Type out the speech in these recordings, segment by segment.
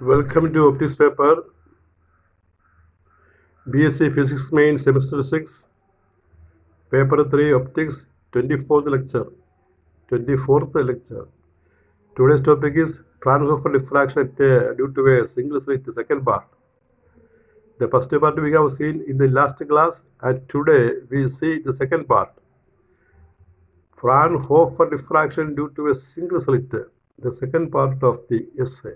Welcome to Optics paper, BSc Physics Main Semester 6, Paper 3 Optics, 24th lecture. Today's topic is Fraunhofer diffraction due to a single slit, the second part. The first part we have seen in the last class, and today we see the second part. Fraunhofer diffraction due to a single slit, the second part of the essay.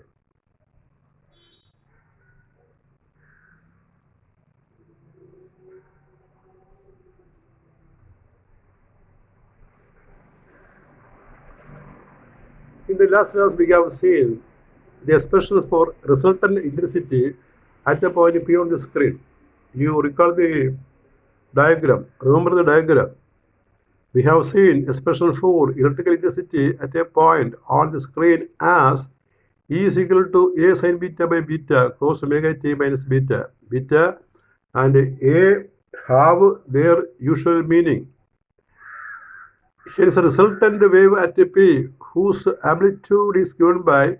In the last class, we have seen the expression for resultant intensity at a point P on the screen. You recall the diagram. Remember the diagram. We have seen expression for electrical intensity at a point on the screen as E is equal to A sin beta by beta cos omega t minus beta. Beta and A have their usual meaning. Here is a resultant wave at P whose amplitude is given by,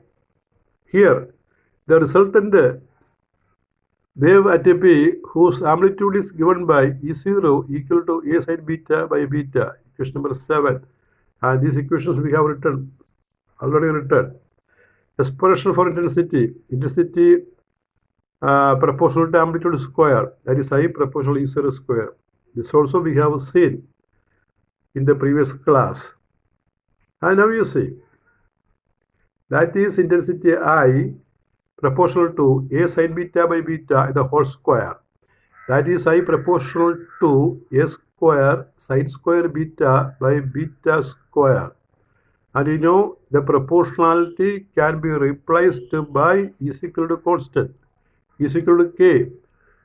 here the resultant wave at P whose amplitude is given by E0 equal to A sin beta by beta, equation number 7. And these equations we have already written. Expression for intensity proportional to amplitude square, that is I proportional E0 square. This also we have seen in the previous class. And now you see, that is intensity I proportional to A sin beta by beta the whole square. That is I proportional to A square sin square beta by beta square. And you know the proportionality can be replaced by E is equal to constant, E is equal to K.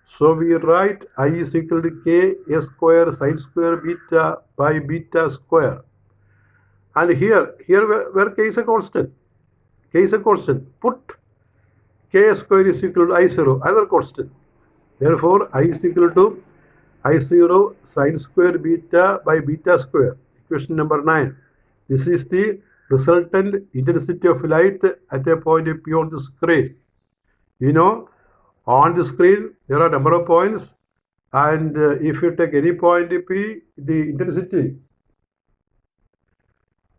So we write I is equal to K A square sin square beta by beta square. And here where K is a constant, put K square is equal to I0, another constant. Therefore, I is equal to I0 sin square beta by beta square, equation number 9. This is the resultant intensity of light at a point P on the screen. You know, on the screen there are a number of points, and if you take any point P, the intensity,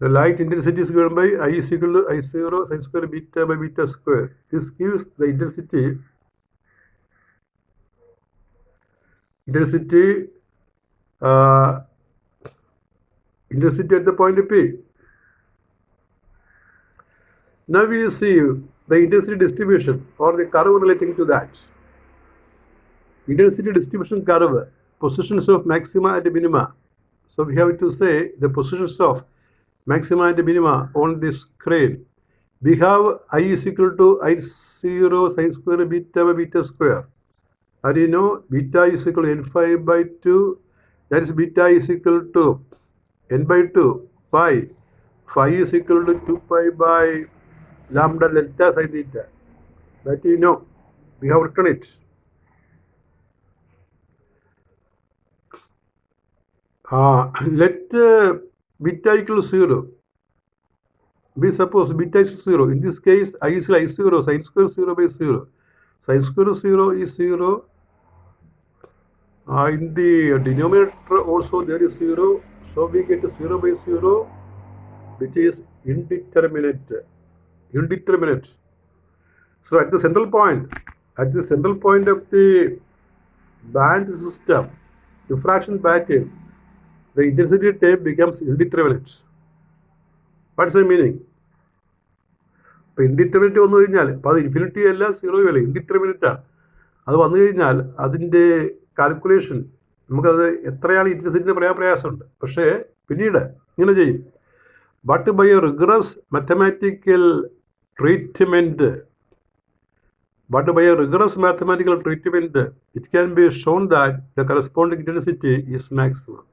the light intensity is given by I is equal to I0 sin square beta by beta square. This gives the intensity at the point P. Now we see the intensity distribution or the curve relating to that. Intensity distribution curve, positions of maxima and minima. So we have to say the positions of maxima and minima on the screen. We have I is equal to I0 sin square beta by beta square. And you know beta is equal to n5 by 2. That is beta is equal to n by 2 pi. Phi is equal to 2 pi by lambda delta sin theta. That you know, we have written it. Let beta equal to 0. We suppose beta is 0. In this case, I is like 0, sin square 0 by 0. Sin square 0 is 0. In the denominator also there is 0. So we get 0 by 0, which is indeterminate. So at the central point of the band system, diffraction pattern, the intensity term becomes indeterminate. What is the meaning? ഇപ്പോൾ indeterminate വന്നു കഴിഞ്ഞാൽ അപ്പോൾ അത് infinity അല്ല സീറോയും അല്ല, ഇൻഡിറ്റർമിനേറ്റാണ്. അത് വന്നു കഴിഞ്ഞാൽ അതിൻ്റെ കാൽക്കുലേഷൻ നമുക്കത് എത്രയാണ് ഇൻറ്റൻസിറ്റി പറയാൻ പ്രയാസമുണ്ട്. പക്ഷേ പിന്നീട് ഇങ്ങനെ ചെയ്യും. But by a rigorous mathematical treatment, it can be shown that the corresponding intensity is maximum.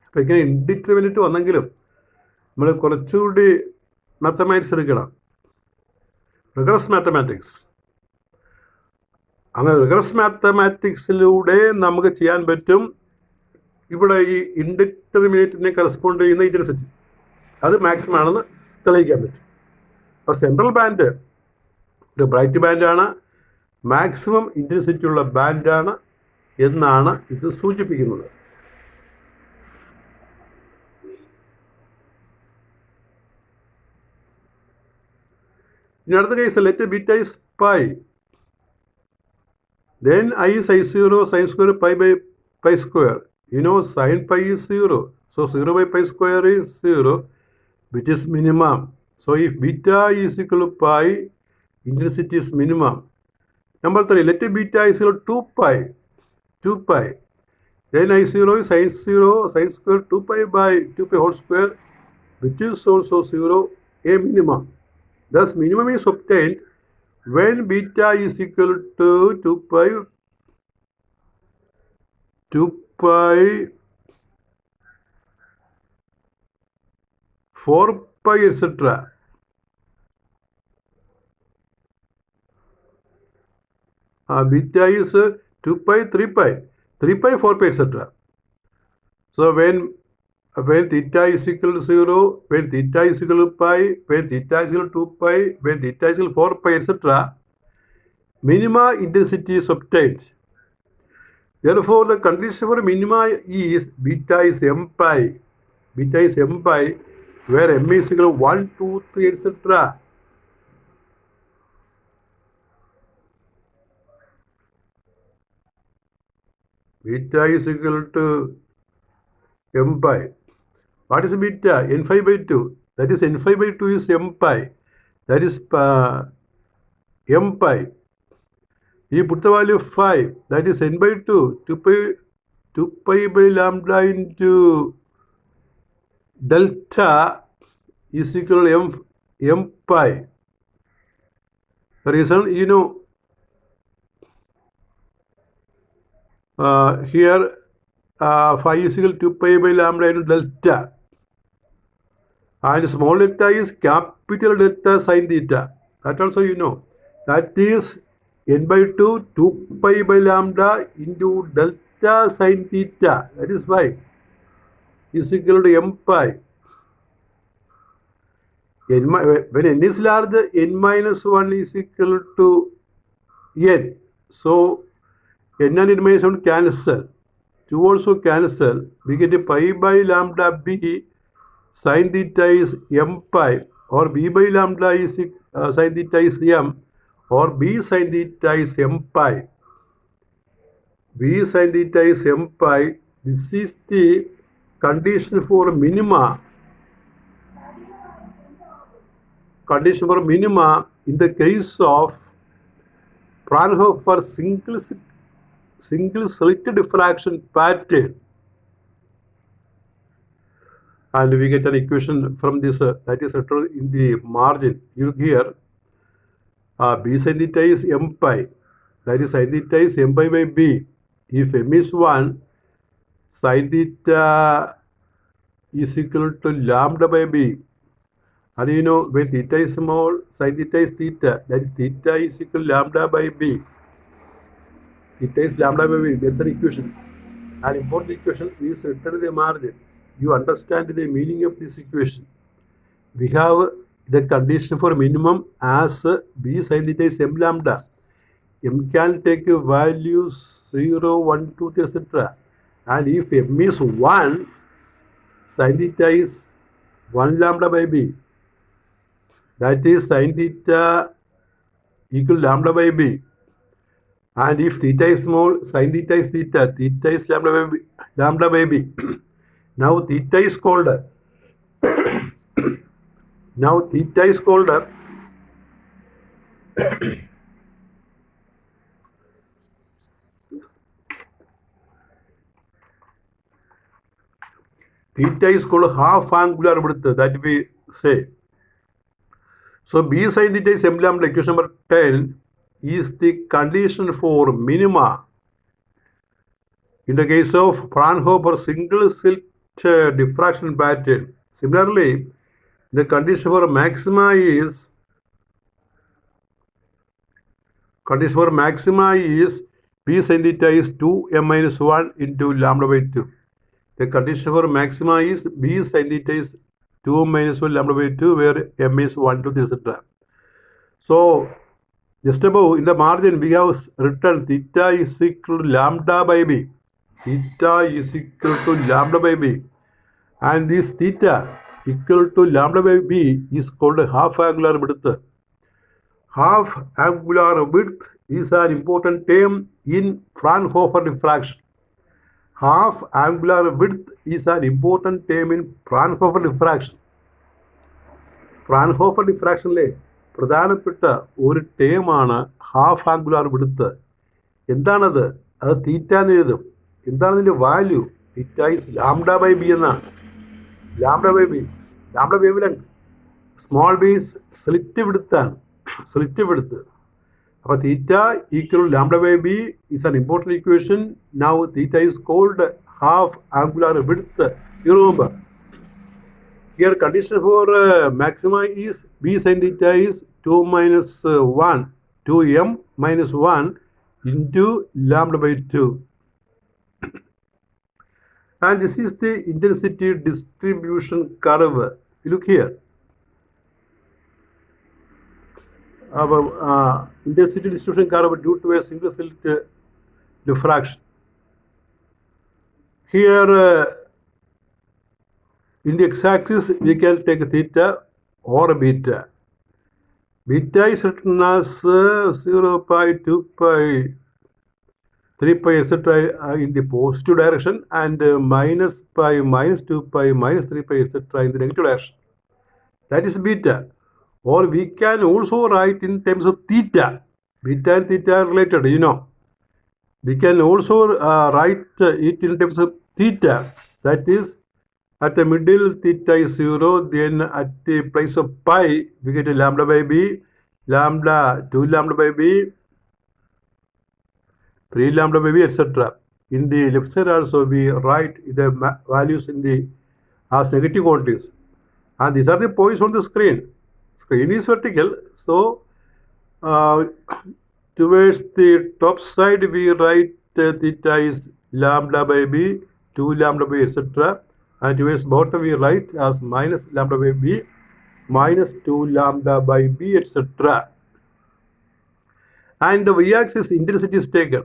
അപ്പോൾ ഇങ്ങനെ ഇൻഡിറ്റർമിനേറ്റ് വന്നെങ്കിലും നമ്മൾ കുറച്ചുകൂടി മാത്തമാറ്റിക്സ് എടുക്കണം, റിഗറസ് മാത്തമാറ്റിക്സ്. അങ്ങനെ റിഗറസ് മാത്തമാറ്റിക്സിലൂടെ നമുക്ക് ചെയ്യാൻ പറ്റും ഇവിടെ ഈ ഇൻഡിറ്റർമിനേറ്റിനെ കറസ്പോണ്ട് ചെയ്യുന്ന ഇൻറ്റൻസിറ്റി അത് മാക്സിമം ആണെന്ന് തെളിയിക്കാൻ പറ്റും. അപ്പോൾ സെൻട്രൽ ബാൻഡ് ഇത് ബ്രൈറ്റ് ബാൻഡാണ്, മാക്സിമം ഇൻറ്റൻസിറ്റി ഉള്ള ബാൻഡാണ് എന്നാണ് ഇത് സൂചിപ്പിക്കുന്നത്. ഇനി അടുത്ത case, let beta is pi, then I is I0 sin square pi by pi square. You know sin pi is 0. So 0 by pi square is 0, which is minimum. So if beta is equal to pi, intensity is minimum. Number 3, let beta is equal to 2 pi. Then I0 is sin 0 sin square 2 pi by 2 pi whole square, which is also 0, a minimum. Thus minimum is obtained when beta is equal to 2 pi 4 pi etc. Beta is 2 pi 3 pi 4 pi etc. So when theta is equal to 0, when theta is equal to pi, when theta is equal to 2 pi, when theta is equal to 4 pi etc., minima intensity is obtained. Therefore, the condition for minima is beta is m pi. Beta is m pi, where m is equal to 1, 2, 3 etc. Beta is equal to m pi. What is beta? n5 by 2. That is n5 by 2 is m pi. That is m pi. You put the value of 5. That is n by 2. 2 pi by lambda into delta is equal to m pi. The reason, you know, here phi is equal to 2 pi by lambda into delta. And small delta is capital delta sin theta. That also you know. That is n by 2, 2 pi by lambda into delta sin theta. That is why is equal to m pi. When n is large, n minus 1 is equal to n. So n and n minus 1 cancel. 2 also cancel. We get a pi by lambda b sin theta is m pi, or b by lambda is sin theta is m, or b sin theta is m pi. B sin theta is m pi. This is the condition for minima. Condition for minima in the case of Fraunhofer single slit diffraction pattern. And we get an equation from this that is written in the margin. You hear b sin theta is m pi, that is sin theta is m pi by b. If m is 1, sin theta is equal to lambda by b. And you know, when theta is small, sin theta is theta, that is theta is equal to lambda by b. Theta is lambda by b. That's an equation. An important equation is written in the margin. You understand the meaning of this equation. We have the condition for minimum as b sin theta is m lambda. M can take values 0, 1, 2, 3, etc. And if m is 1, sin theta is 1 lambda by b. That is sin theta equal to lambda by b. And if theta is small, sin theta is theta. Theta is lambda by b. Now theta is called half angular width, that we say. So b sin theta is m lambda, equation number 10, is the condition for minima in the case of Fraunhofer single slit diffraction pattern. Similarly, the condition for maxima is b sin theta is 2m minus 1 into lambda by 2. The condition for maxima is b sin theta is 2m minus 1 lambda by 2, where m is 1, 2, 3, etc. So Just above in the margin we have written theta is equal to lambda by b. Theta is equal to lambda by b. And this theta equal to lambda by b is called half angular width. Half angular width is an important term in Fraunhofer diffraction. Half angular width is an important term in Fraunhofer diffraction. Fraunhofer diffractionലെ പ്രധാനപ്പെട്ട ഒരു ടേമാണ് half angular width. എന്താണത്? അത് തീറ്റ എന്ന് എഴുതും. എന്താണ് ഇതിൻ്റെ value? Theta is lambda by b എന്നാണ്. Lambda by b, lambda wavelength. Small b slit വിഡ്ത്താണ്, സ്ലിറ്റ് വിഡ്ത്ത്. അപ്പോൾ theta equal lambda by b is an important equation. Now theta is called half angular width. You remember, here condition for maxima is b sin theta is 2 minus 1, 2m minus 1 into lambda by 2. And this is the intensity distribution curve. Look here. Intensity distribution curve due to a single slit diffraction. Here in the x-axis we can take theta or beta. Beta is written as 0 pi, 2 pi, 3 pi etc. In the positive direction, and minus pi, minus 2 pi, minus 3 pi etc. in the negative direction. That is beta. Or we can also write in terms of theta. Beta and theta are related, you know. We can also write it in terms of theta. That is, at the middle theta is 0, then at the place of pi we get a lambda by b, lambda, 2 lambda by b, 3 lambda by b etc. In the left side also we write the values in the as negative quantities. And these are the points on the screen. Screen is vertical, so towards the top side we write theta is lambda by b, 2 lambda by etc. And towards bottom we write as minus lambda by b, minus 2 lambda by b etc. And the y-axis intensity is taken.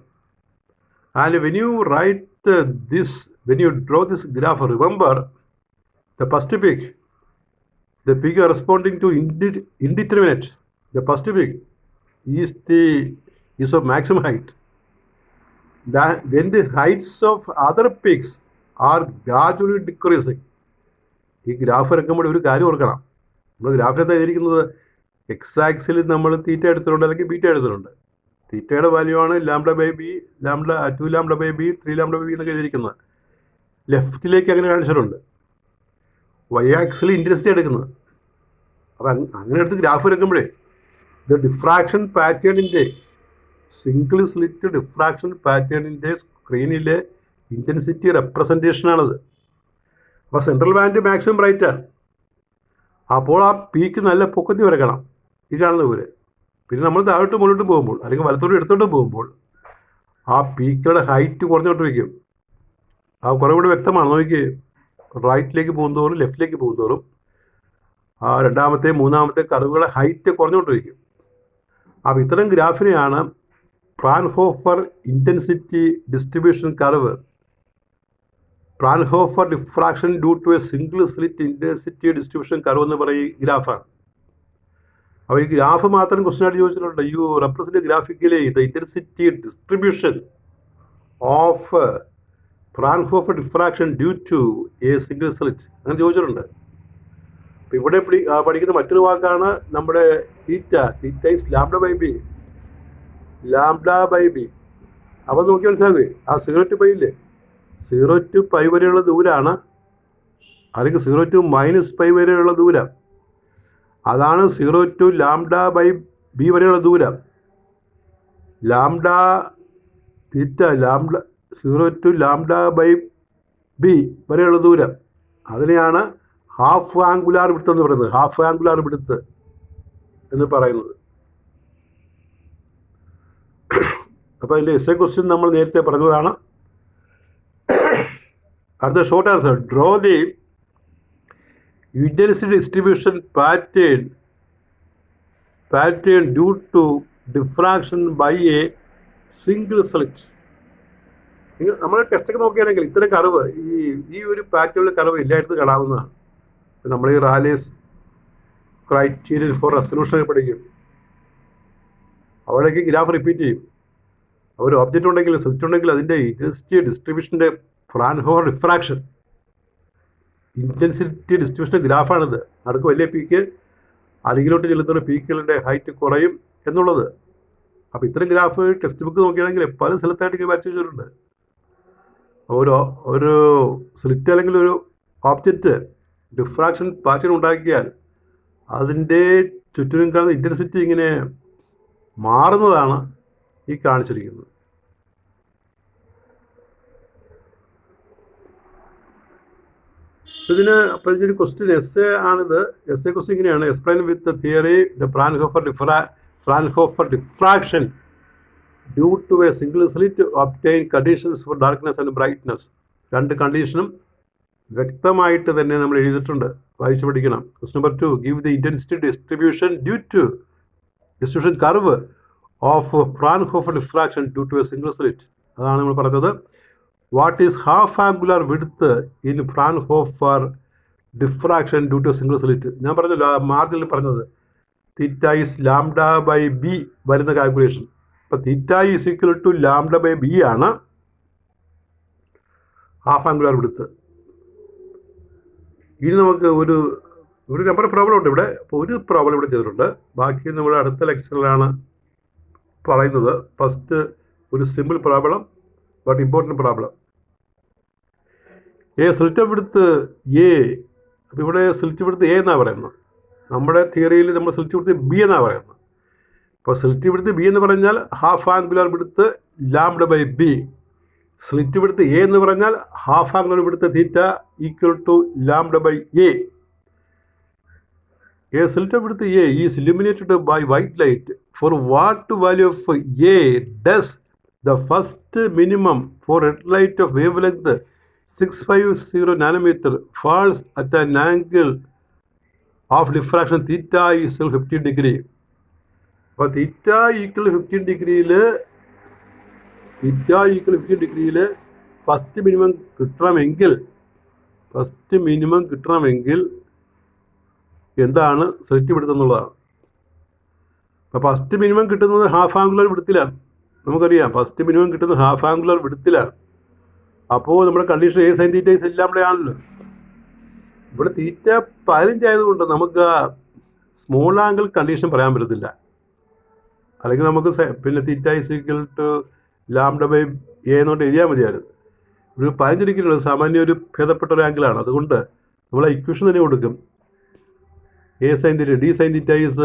And when you write this, when you draw this graph, remember the first peak, the peak corresponding to indeterminate, the first peak is of maximum height. Then the heights of other peaks are gradually decreasing. ഈ graph എടുക്കുമ്പോൾ ഒരു കാര്യം ഓർക്കണം. നമ്മൾ ഗ്രാഫിനകത്ത് എഴുതിയിരിക്കുന്നത് X axle നമ്മൾ തീറ്റ എടുത്തിട്ടുണ്ട് അല്ലെങ്കിൽ ബീറ്റ എടുത്തിട്ടുണ്ട്. തീറ്റയുടെ വാല്യൂ ആണ് lambda by b, lambda 2 lambda by b, 3 lambda by b എന്നൊക്കെ എഴുതിയിരിക്കുന്നത്. ലെഫ്റ്റിലേക്ക് അങ്ങനെ കാണിച്ചിട്ടുണ്ട്. വൈ ആക്സിൽ ഇൻറ്റൻസിറ്റി എടുക്കുന്നത്. അപ്പം അങ്ങനെ എടുത്ത് ഗ്രാഫ് എടുക്കുമ്പോഴേ ഇത് ഡിഫ്രാക്ഷൻ പാറ്റേണിൻ്റെ, സിംഗിൾ സ്ലിറ്റ് ഡിഫ്രാക്ഷൻ പാറ്റേണിൻ്റെ സ്ക്രീനിലെ ഇൻറ്റൻസിറ്റി റെപ്രസെൻറ്റേഷനാണത്. അപ്പോൾ സെൻട്രൽ ബാൻഡ് മാക്സിമം ബ്രൈറ്റാണ്. അപ്പോൾ ആ പീക്ക് നല്ല പൊക്കത്തി വരക്കണം, ഈ കാണുന്ന പോലെ. പിന്നെ നമ്മൾ താഴോട്ട് മുന്നോട്ട് പോകുമ്പോൾ അല്ലെങ്കിൽ വലത്തോട്ട് എടുത്തോട്ട് പോകുമ്പോൾ ആ പീക്കുകളുടെ ഹൈറ്റ് കുറഞ്ഞോണ്ടിരിക്കും. ആ കുറവുകൂടെ വ്യക്തമാണ്. നോക്കി, റൈറ്റിലേക്ക് പോകുന്നതോറും ലെഫ്റ്റിലേക്ക് പോകുന്നതോറും ആ രണ്ടാമത്തെ മൂന്നാമത്തെ കർവുകളുടെ ഹൈറ്റ് കുറഞ്ഞുകൊണ്ടിരിക്കും. അപ്പോൾ ഇത്തരം ഗ്രാഫിനെയാണ് Fraunhofer intensity distribution curve, Fraunhofer diffraction due to a single slit intensity distribution curve എന്ന് പറയും ഗ്രാഫാണ്. അപ്പോൾ ഈ ഗ്രാഫ് മാത്രം ക്വസ്റ്റ്യൻ ആയിട്ട് ചോദിച്ചിട്ടുണ്ട്. You represent graphically the intensity distribution of Fraunhofer diffraction due to a single slit, അങ്ങനെ ചോദിച്ചിട്ടുണ്ട്. അപ്പോൾ ഇവിടെ പഠിക്കുന്ന മറ്റൊരു വാക്കാണ് നമ്മുടെ theta. Theta is lambda by b, lambda by b. അപ്പോൾ നോക്കി മനസ്സിലാകുകയെ ആ 0 to π ഇല്ലേ, 0 to π വരെയുള്ള ദൂരമാണ്, അല്ലെങ്കിൽ 0 to -π വരെയുള്ള ദൂരം, അതാണ് 0 to ലാംഡ ബൈ ബി വരെയുള്ള ദൂരം. Lambda theta lambda 0 to lambda by b വരെയുള്ള ദൂരം, അതിനെയാണ് ഹാഫ് ആംഗുലാർ വിഡ്ത്ത് എന്ന് പറയുന്നത്. ഹാഫ് ആംഗുലാർ വിഡ്ത്ത് എന്ന് പറയുന്നത്. അപ്പോൾ അതിൻ്റെ എസ്സേ ക്വസ്റ്റ്യൻ നമ്മൾ നേരത്തെ പറഞ്ഞതാണ്. അടുത്ത short answer, draw the intensity distribution pattern due to diffraction by a single slit. നമ്മൾ ടെസ്റ്റൊക്കെ നോക്കുകയാണെങ്കിൽ ഇത്തരം കർവ് ഈ ഒരു പാറ്റേണിൽ കർവ് എല്ലായിടത്തും കാണാവുന്നതാണ്. നമ്മൾ ഈ റാലീസ് ക്രൈറ്റീരിയൻ ഫോർ റെസൊല്യൂഷൻ പഠിക്കും. അവിടേക്ക് ഗ്രാഫ് റിപ്പീറ്റ് ചെയ്യും. ഒരു ഒബ്ജക്റ്റ് ഉണ്ടെങ്കിൽ സ്ലിറ്റ് ഉണ്ടെങ്കിൽ അതിൻ്റെ ഇൻറ്റൻസിറ്റി ഡിസ്ട്രിബ്യൂഷൻ്റെ ഫ്രാൻഹോഫർ റിഫ്രാക്ഷൻ ഇൻറ്റൻസിറ്റി ഡിസ്ട്രിബ്യൂഷൻ്റെ ഗ്രാഫാണിത്. നടുക്ക് വലിയ പീക്ക്, അരികിലോട്ട് ചെല്ലുന്ന പീക്കുകളുടെ ഹൈറ്റ് കുറയും എന്നുള്ളത്. അപ്പോൾ ഇത്തരം ഗ്രാഫ് ടെക്സ്റ്റ് ബുക്ക് നോക്കുകയാണെങ്കിൽ പല സ്ഥലത്തായിട്ട് വരച്ചു വെച്ചിട്ടുണ്ട്. ഒരു സ്ലിറ്റ് അല്ലെങ്കിൽ ഒരു ഓബ്ജക്റ്റ് ഡിഫ്രാക്ഷൻ പാറ്റേൺ ഉണ്ടാക്കിയാൽ അതിൻ്റെ ചുറ്റിനും കാണുന്ന ഇൻറ്റൻസിറ്റി ഇങ്ങനെ മാറുന്നതാണ് ഈ കാണിച്ചിരിക്കുന്നത്. അപ്പോൾ ഇതിൻ്റെ ക്വസ്റ്റ്യൻ എസ്സേ ആണിത്. എസ്സേ ക്വസ്റ്റ്യൻ ഇങ്ങനെയാണ്: explain with the theory the Fraunhofer diffraction due to a single slit obtain conditions for darkness and brightness. രണ്ട് കണ്ടീഷനും വ്യക്തമായിട്ട് തന്നെ നമ്മൾ എഴുതിയിട്ടുണ്ട്, വായിച്ചു പഠിക്കണം. Question number 2: give the intensity distribution due to distribution curve of Fraunhofer diffraction due to a single slit. അതാണ് നമ്മൾ പറഞ്ഞത്. What is half angular width in Fraunhofer diffraction due to a single slit? ഞാൻ പറഞ്ഞല്ലോ, മാർജിനിൽ പറഞ്ഞത് theta is lambda by b വരുന്ന calculation. അപ്പോൾ theta is equal to lambda by b ആണ് ഹാഫ് ആംഗുലർ വിഡ്ത്ത്. ഇനി നമുക്ക് ഒരു നമ്പർ പ്രോബ്ലം ഉണ്ട് ഇവിടെ. അപ്പോൾ ഒരു പ്രോബ്ലം ഇവിടെ ചെയ്തിട്ടുണ്ട്. ബാക്കി നമ്മൾ അടുത്ത ലെക്ചറിലാണ് പറയുന്നത്. ഫസ്റ്റ് ഒരു simple problem but important problem. Slit width A. അപ്പോൾ ഇവിടെ സ്ലിറ്റ് വിഡ്ത്ത് എ എന്നാണ് പറയുന്നത്. നമ്മുടെ തിയറിയിൽ നമ്മൾ സ്ലിറ്റ് വിഡ്ത്ത് ബി എന്നാണ് പറയുന്നത്. അപ്പോൾ സ്ലിറ്റ് വിഡ്ത്ത് ബി എന്ന് പറഞ്ഞാൽ half angular width lambda by b. Slit width a എന്ന് പറഞ്ഞാൽ half angular width theta equal to lambda by a. A slit width A is illuminated by white light. For what value of A does the first minimum for red light of wavelength 650 nanometer falls at an angle of diffraction theta is 15 degree? അപ്പോൾ theta equal 15 ഡിഗ്രിയിൽ first minimum കിട്ടണമെങ്കിൽ എന്താണ് slit width എന്നുള്ളതാണ്. അപ്പോൾ first minimum കിട്ടുന്നത് half angular വിഡ്ത്തിലാണ്. നമുക്കറിയാം first minimum കിട്ടുന്നത് half angular വിഡ്ത്തിലാണ്. അപ്പോൾ നമ്മുടെ condition A sign theta is എല്ലാം ഇവിടെ ആണല്ലോ. ഇവിടെ തീറ്റ 15 ആയതുകൊണ്ട് നമുക്ക് സ്മോൾ ആംഗിൾ കണ്ടീഷൻ പറയാൻ പറ്റത്തില്ല. അല്ലെങ്കിൽ നമുക്ക് പിന്നെ theta is equal to lambda by a എന്നോട്ട് എഴുതിയാൽ മതിയായിരുന്നു. ഒരു 15 ഡിഗ്രിയുള്ള സാമാന്യ ഒരു ഭേദപ്പെട്ട ഒരു ആംഗിളാണ്. അതുകൊണ്ട് നമ്മൾ ഇക്വേഷൻ തന്നെ കൊടുക്കും. A sin theta, D sin theta is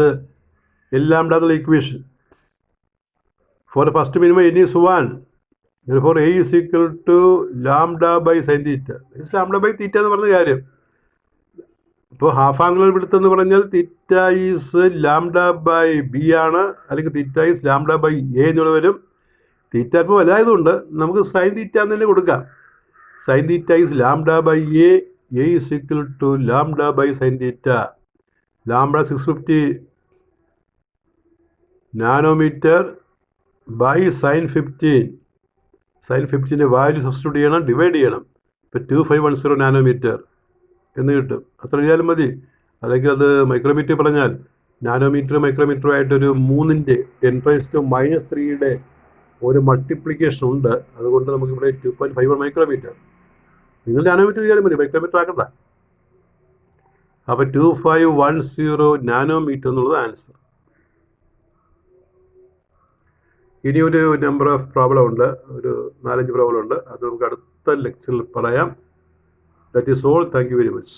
L lambda the equation. For the first minimum n is 1. Therefore A is equal to lambda by sin theta. This is lambda by theta എന്ന് പറഞ്ഞ കാര്യം. ഇപ്പോൾ half angular width എന്ന് പറഞ്ഞാൽ theta is lambda by b ആണ്, അല്ലെങ്കിൽ theta is lambda by a എന്നുള്ള വരും. തീറ്റ ഇപ്പോൾ വലുതായതുകൊണ്ട് നമുക്ക് സൈൻ തീറ്റ എന്ന് തന്നെ കൊടുക്കാം. Sine theta is lambda by a is equal to lambda by sine theta. Lambda 650 nanometre by sine 15. Sine 15ൻ്റെ വാല്യൂ സബ്സ്റ്റിറ്റ്യൂട്ട് ചെയ്യണം, ഡിവൈഡ് ചെയ്യണം. ഇപ്പോൾ 2510 നാനോമീറ്റർ എന്ന് കിട്ടും. അത്ര എഴുതിയാലും മതി. അല്ലെങ്കിൽ അത് മൈക്രോമീറ്റർ പറഞ്ഞാൽ മൈക്രോമീറ്ററുമായിട്ടൊരു 3ൻ്റെ 10⁻³ ഒരു മൾട്ടിപ്ലിക്കേഷൻ ഉണ്ട്. അതുകൊണ്ട് നമുക്കിവിടെ 2.51 മൈക്രോമീറ്റർ. നിങ്ങൾ നാനോമീറ്റർ എഴുതിയാലും മതി, മൈക്രോമീറ്റർ ആക്കണ്ട. അപ്പോൾ 2510 നാനോമീറ്റർ എന്നുള്ളത് ആൻസർ. ഇനി ഒരു നമ്പർ ഓഫ് പ്രോബ്ലം ഉണ്ട്, ഒരു 4-5 പ്രോബ്ലം ഉണ്ട്. അത് നമുക്ക് അടുത്ത ലെക്ചറിൽ പറയാം. That is all. Thank you very much.